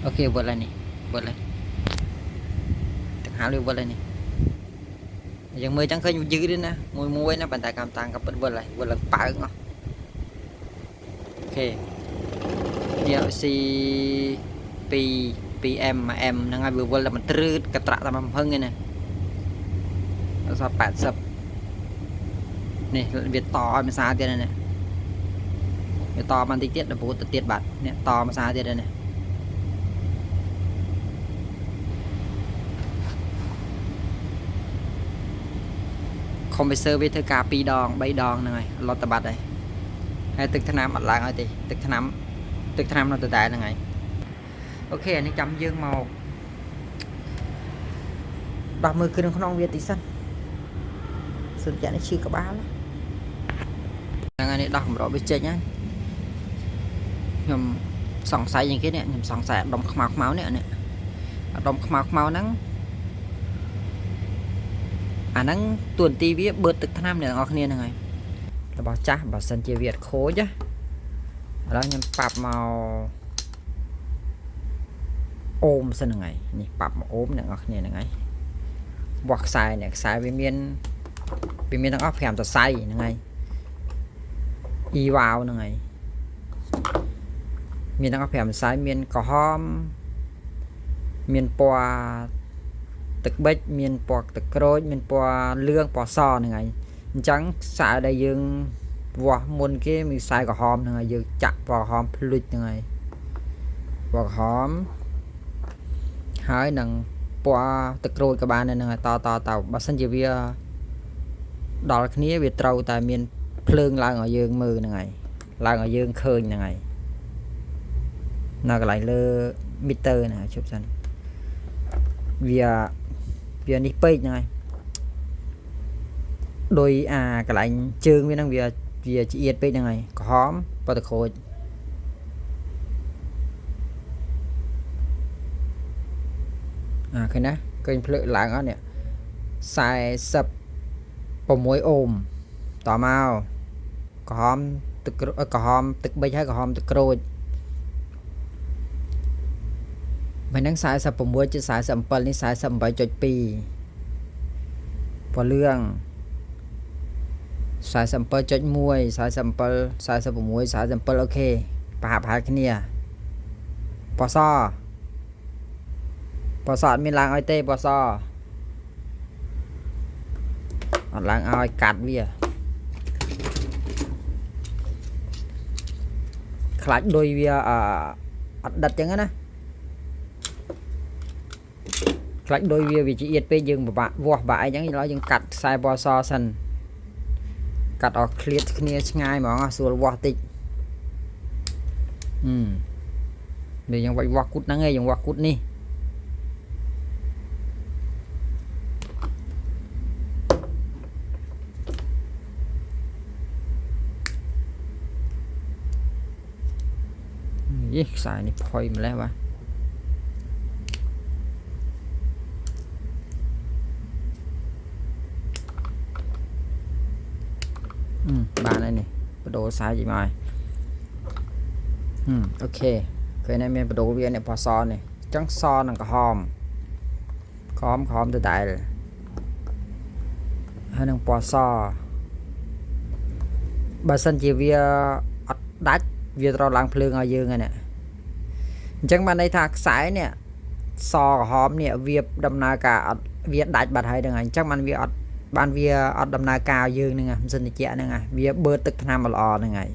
ok vượt lên này vượt lên thực hảo lưu vượt lên này giờ mới chẳng khơi dữ đi nè mùi muối nó bàn tay cầm tăng gặp vượt lại bả ngon ok DLC P PM mà em đang ngay vừa là mình trừ cái trạ tầm hơn này nè sao bạn sập này việc to mà xa tiền này nè việc to mà tiết là bố tiết bạn nè to mà xa tiền đây này không phải sơ với thơ cà pi đòn bay đòn này lọt tập bát đây hay tức tháng năm mặt lại rồi thì tức tháng năm nó tự tại là ngày ok anh chấm dương màu 30 គ្រឿងក្នុងវាទីសិនសិនចាក់នេះឈឺក្បាលហ្នឹងហើយនេះដោះកម្រោវាចេញហ្នឹងខ្ញុំសង្ស័យយ៉ាងគេនេះខ្ញុំសង្ស័យអាដុំខ្មៅនេះអាដុំខ្មៅហ្នឹងអាហ្នឹងទួនាទីវាបឺតទឹកថ្នាំអ្នកនរគ្នាហ្នឹងហើយរបស់ចាស់បើសិនជាវាអត់ខូចឥឡូវខ្ញុំប៉ាប់មកអូមសិនហ្នឹងហើយនេះប៉ាប់មកអូមអ្នកនរគ្នាហ្នឹងហើយបោះខ្សែនេះខ្សែវាមានទាំងអស់5សរសៃហ្នឹងហើយអ៊ីវ៉ាវហ្នឹងហើយមានទាំងអស់5សរសៃមានក្រហមមានពណ៌ទឹកប៊ិចមានពណ៌ទឹកក្រូចមានពណ៌លឿងពណ៌សហ្នឹងហើយអញ្ចឹងខ្សែដែលយើងវាស់មុនគេមានខ្សែក្រហមហ្នឹងហើយយើងចាក់ពណ៌ក្រហមភ្លុចហ្នឹងហើយពណ៌ក្រហមហើយនឹងពណ៌ទឹកក្រូចក៏បានហ្នឹងហើយតបើសិនជាវាដល់គ្នាវាត្រូវតែមានភ្លើងឡើងឲ្យយើងមើលហ្នឹងហើយឡើងឲ្យយើងឃើញហ្នឹងហើយនៅកន្លែងលើ meter ណាជប់សិនវានេះពេកហ្នឹងហើយដោយអាកន្លែងជើងវាហ្នឹងវាឆ្អៀតពេកហ្នឹងហើយក្រហមពណ៌ទឹកក្រូចឃើញណាឃើញភ្លើងឡើងអត់នេះ46អូមតមកក្រហមទឹកប៊ិចហើយក្រហមទឹកក្រូចមិនហ្នឹង46.47នេះ48.2ពណ៌លឿង47.1 47 46 47អូខេប្រហែលគ្នាពណ៌សអត់មានឡើងឲ្យទេពណ៌សអត់ឡើងឲ្យកាត់វាខ្លាចដោយវាអត់ដិតចឹងណាខ្លាចដោយវាឆ្អៀតពេកយើងពិបាកវាស់បាក់អីចឹងឥឡូវយើងកាត់ខ្សែពណ៌សសិនកាត់អស់ឃ្លាតគ្នាឆ្ងាយហ្មងស្រួលវាស់តិចនេះយើងវាស់គូតហ្នឹងឯងយើងវាស់គូតនេះខ្សែនេះផុយម្លេះបាទបានហើយនេះបដូរខ្សែជីមកអូខេឃើញនេះមានបដូរវានេះពណ៌សនេះអញ្ចឹងសនិងក្រហមដដែលហើយនឹងពណ៌សបើសិនជាវាអត់ដាច់វាត្រូវឡើងភ្លើងឲ្យយើងហ្នឹងអញ្ចឹងបានន័យថាខ្សែនេះសក្រហមនេះវាដំណើរការអត់វាដាច់បាត់ហើយហ្នឹងហើយអញ្ចឹងបានវាអត់ដំណើរការឲ្យយើងហ្នឹងម៉ាស៊ីនត្រជាក់ហ្នឹងវាបឺតទឹកថ្នាំល្អហ្នឹងហើយ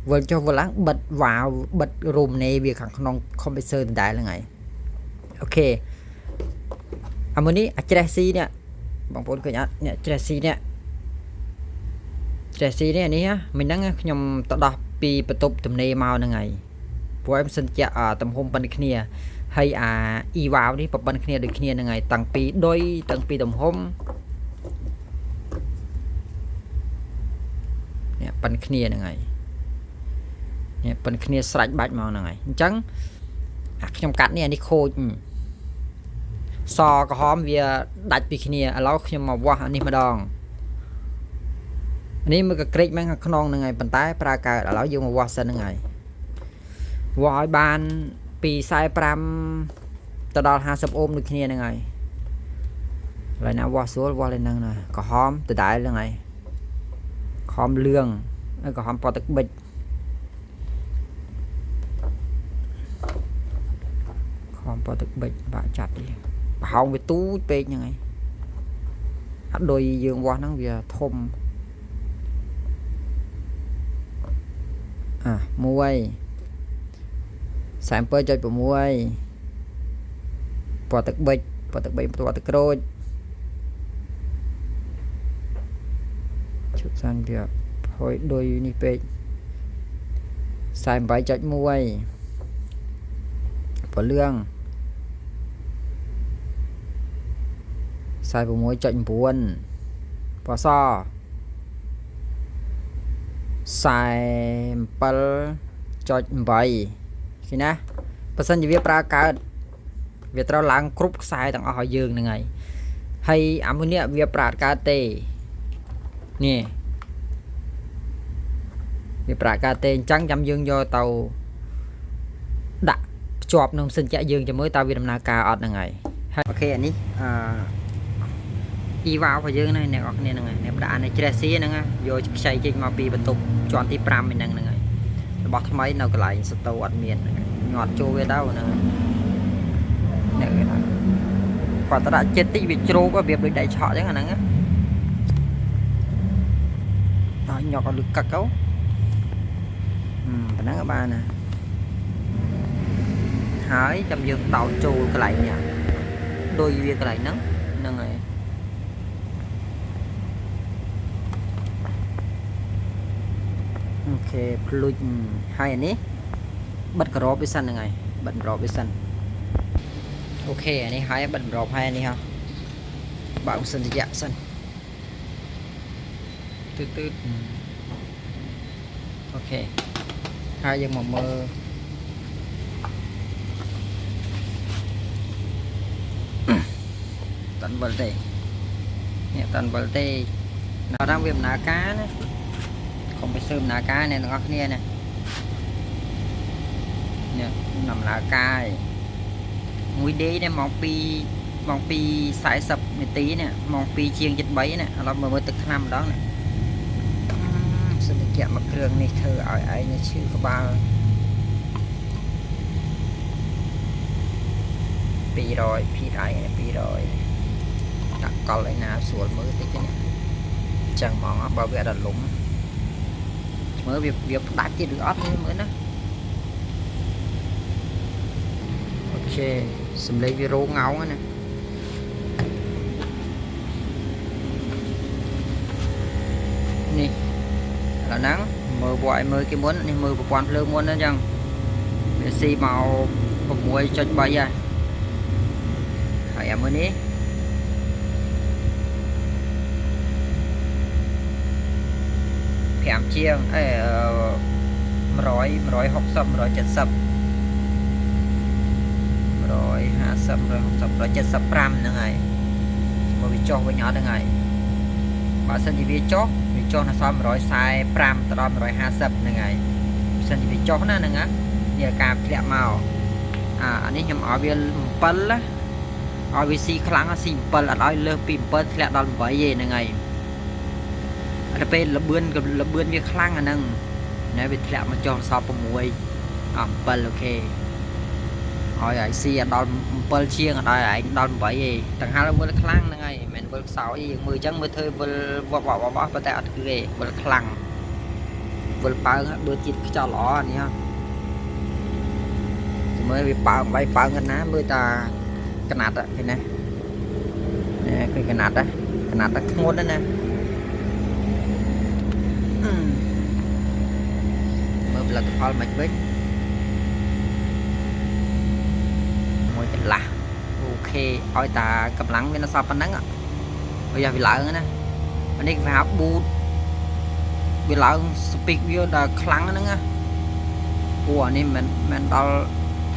វិលចុះវិលឡើងបិទវ៉ាវបិទរូមនេះវាខាងក្នុង compressor ដដែលហ្នឹងហើយអូខេអាមួយនេះច្រេះស៊ីនេះបងប្អូនឃើញអត់នេះច្រេះស៊ីនេះនេះមិញហ្នឹងខ្ញុំទៅដោះពីបន្ទប់ទំនេរមកហ្នឹងហើយព្រោះឯងសិនជាទំហំប៉ុណ្ណឹងគ្នាហើយអា e-wow នេះប៉ុណ្ណឹងគ្នាដូចគ្នាហ្នឹងហើយតាំងពីទំហំនេះប៉ុណ្ណឹងគ្នាហ្នឹងហើយនេះប៉ុណ្ណឹងគ្នាស្រេចបាច់មកហ្នឹងហើយអញ្ចឹងអាខ្ញុំកាត់នេះខូចសក្រហមវាដាច់ពីគ្នាឥឡូវខ្ញុំមកវាស់អានេះម្ដងនេះមើលក៏ក្រេកមែនខាងក្នុងហ្នឹងហើយប៉ុន្តែប្រើកើតឥឡូវយើងមកវាស់សិនហ្នឹងហើយវាស់ឲ្យបាន2 ពី45ទៅដល់50អូមដូចគ្នាហ្នឹងហើយឡើយណាវាស់ស្រួលវាស់lênហ្នឹងណាក្រហមដដែលហ្នឹងហើយក្រហមលឿងក្រហមពណ៌ទឹកប៊ិចក្រហមពណ៌ទឹកប៊ិចបាក់ចាត់ទេប្រហោងវាទូចពេកហ្នឹងហើយអត់ដូចយើងវាស់ហ្នឹងវាធំ1 47.6 ពណ៌ទឹកប៊ិចពណ៌ទឹកប៊ិចពណ៌ទឹកក្រូចជុំសានវាហួយដូចនេះពេក 48.1 ពណ៌លឿង 46.9 ពណ៌ស 47.8 ឃើញណាបើសិនជាវាប្រើកើតវាត្រូវឡើងគ្រប់ខ្សែទាំងអស់ឲ្យយើងហ្នឹងហើយអាមួយនេះវាប្រើកើតទេនេះវាប្រើកើតទេអញ្ចឹងចាំយើងយកទៅដាក់ភ្ជាប់នឹងសិនចាក់យើងចាំមើលតើវាដំណើរការអត់ហ្នឹងហើយអូខេអានេះអ៊ីវ៉ាវរបស់យើងណាអ្នកនរគ្នាហ្នឹងហើយអ្នកដាក់អានេះជ្រេះស៊ីហ្នឹងយកខ្ចីចេញមកពីបន្ទប់ជាន់ទី5ហ្នឹងហើយរបស់ថ្មីនៅកន្លែងស្តូអត់មានញាត់ចូលវាទៅហ្នឹងអ្នកគេថាគាត់ទៅដាក់ចិត្តតិចវាជ្រោកវាដូចដៃឆក់អញ្ចឹងអាហ្នឹងដល់ញ៉ក់ឲ្យលឹកកាក់ទៅប៉ុណ្ណឹងបានណាហើយចាំយើងដោតចូលកន្លែងនេះដូចវាកន្លែងហ្នឹងហ្នឹងហើយអូខេភ្លុចហើយអានេះបិទក្របវាសិនហ្នឹងហើយបិទក្របវាសិនអូខេអានេះហើយបិទក្របហើយនេះហ៎បើកសិនរយៈសិនទឺអូខេហើយយើងមកមើលតាន់វិលទេនេះតាន់វិលទេនៅតាមវាដំណើរការណាកុំไปស៊ើបដំណើរការអ្នកទាំងអស់គ្នាណានេះដំណើរការមួយដេនេះម៉ោង2 40 នាទីនេះម៉ោង2ជាង73នេះឥឡូវមើលទឹកថ្នាំម្ដងនេះសិនតែមកគ្រឿងនេះធ្វើឲ្យឯងឈឺក្បាល200 PI 200ដាក់កលឯណាស្រួលមើលតិចនេះចឹងហ្មងបើវាអត់លំមើលវាផ្ដាច់ទៀតឬអត់មើលណាអូខេសំឡេងវារោងងណានេះឥឡូវហ្នឹងមើលវាយមើលគេមុននេះមើលប្រព័ន្ធភ្លើងមុនហ្នឹងចឹងវាស៊ីមក 6.3 ហើយអាមើលនេះ5ជាង100 160 170 150 160 175ហ្នឹងហើយមកវាចុះវិញអត់ហ្នឹងហើយបើសិនជាវាចុះនៅសល់145ទៅដល់150ហ្នឹងហើយបើសិនជាវាចុះណាហ្នឹងនេះការធ្លាក់មកអានេះខ្ញុំឲ្យវា7ណាឲ្យវាស៊ីខ្លាំងស៊ី7អត់ឲ្យលើសពី7ធ្លាក់ដល់8ទេហ្នឹងហើយតែពេលលបឿនវាខ្លាំងអាហ្នឹងណែវាធ្លាក់មកចុះសល់6 7អូខេឲ្យឯងស៊ីដល់7ជាងអត់ឲ្យឯងដល់8ទេទាំងហាលវិលខ្លាំងហ្នឹងហើយមិនមែនវិលខ្សោយយើងមើលអញ្ចឹងមើលធ្វើវិលវបប៉ុន្តែអត់គឺទេវិលខ្លាំងវិលប៉ើងបើជាតិខ្យល់ល្អនេះហ៎មើលវាប៉ើងបាយប៉ើងកណាមើលតាកណាត់ឃើញណាឃើញកណាត់ធ្ងន់ណាមើលផលិតផលមិនវិញមួយកន្លះអូខេឲ្យតាកម្លាំងវានៅសល់ប៉ុណ្ណឹងឲ្យយ៉ាវាឡើងណាអានេះគេហៅប៊ូតវាឡើងស្ពីកវាដល់ខ្លាំងហ្នឹងណាអូអានេះមិនដល់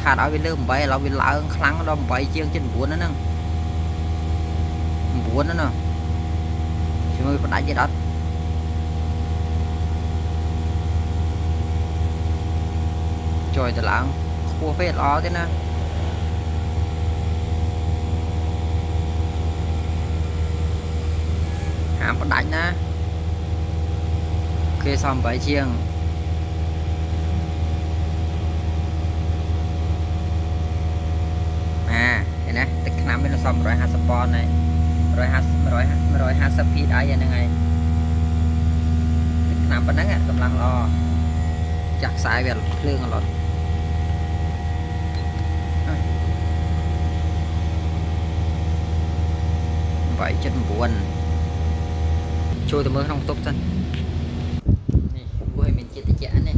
ថាឲ្យវាលើ8ឥឡូវវាឡើងខ្លាំងដល់8ជាង7 9ហ្នឹង9ណាជាមួយផ្ដាច់ទៀតអត់ចុយទៅឡើង cua phê ló thế nè bắt đánh nè ok xong bảy chiêngเห็นนะตึกน้ำเป็นซ่อม150 ปอนด์เลย150 ฟีตได้ยังไงตึกน้ำปนนั้นกำลังรอจากสายแบบเครื่องรถ7-9ช่วยตัวมือkhông tốt chânนี่กูให้มันจิตใจนี่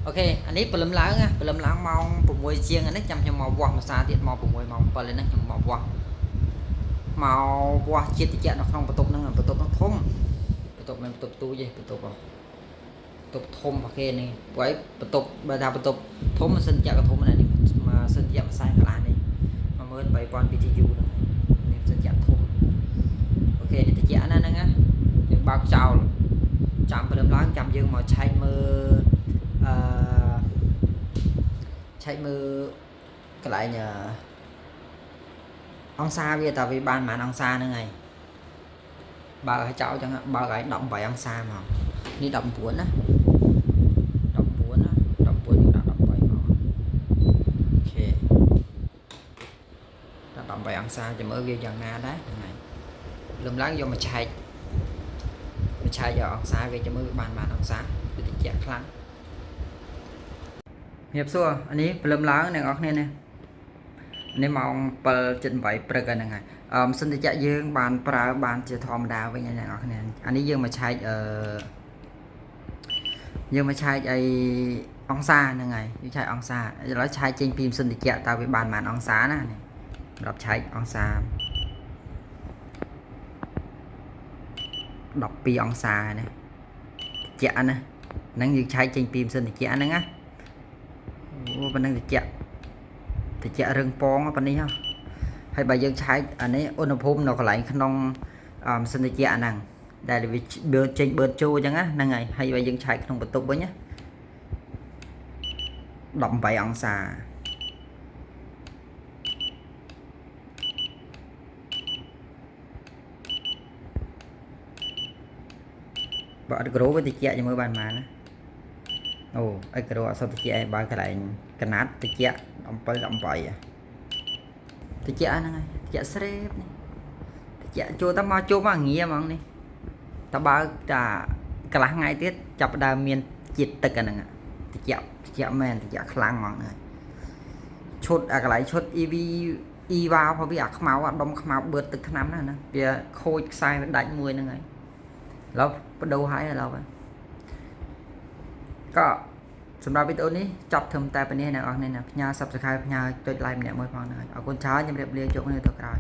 โอเคอันนี้ปลมล้างนะปลมล้างมองปุ่มมวยเชียงอันนี้จำยังมองวัวมาซาติดมองปุ่มมวยมองไปเลยนะยังมองวัวmàu qua chia tiết nó không tập năng tập nó thôm tập mình tập tu gì tập thôm và kê này quấy tập bài đào tập thôm mà sinh chạm cái thôm này mà sinh chạm sai cả là này mà mới bài quan BTU rồi nên sinh chạm thôm ok thì tiết chạm này nè những bao chào chạm vào đấm láng chạm dương mà chạy mưa cái lại nhờ ông xa bây giờ vì ban mà ông xa nữa này bà gái cháu chẳng hạn bà gái động bài ông xa mà đi động buồn á động buồn như là động bài mà ok ta động bài ông xa cho mới video dần na đấy này lùm láng vô mà chạy giờ ông xa về cho mới ban mà ông xa để tiết chẹt lắm hiệp xua anh ấy lùm láng này ngọt nè nếu mong bờ trình bàyประกันยังไงsinh thì chạy dương bàn pra bàn chỉ thòm đào với nhà này anh ấy dương mà chạy ai ông xa này ngày chạy ông xa nó chạy trên phim sinh thì chạy tao với bàn màn ông xá này đọc chạy ông xa đọc pi ông xa này chạy nè năng như chạy trên phim sinh thì chạy nè á bên đang thì chạy thì chạy rừng pong bên này ha hay bà dân trái anh ấy ôn hôm nó còn lại không sinh thì chạy năng đây là vì trên bên châu chẳng á năng ngày hay bà dân trái không bật tục với nhá động bài ông xà bỏ được rố với thì chạy cho mỗi bàn mà ồ ai cái đó sao thì chạy ba cái lại cái nát thì chạy động bài thì chạy này chạy xếp này chạy cho ta mau cho mà nghĩa mà này ta ba ta cái lá ngay tiết chập đà miền chít tất cả này thì chạy men thì chạy khlang mỏng này chốt cái lại chốt EV vàoเพราะ việc máu đông máu bớt từ tháng 5 này nè bây khôi sai đánh mùi nữa nàyแล้วbắt đầu hái là lâu rồi ก็สำหรับวิดีโอนี้จบเทอมแต่ปนี้นะออกเนี่ยนะพญา subscribe พญาจดไลค์เนี่ยมวยพอนะเอาคนช้ายังเรียบเรียงจบในตัวกลาง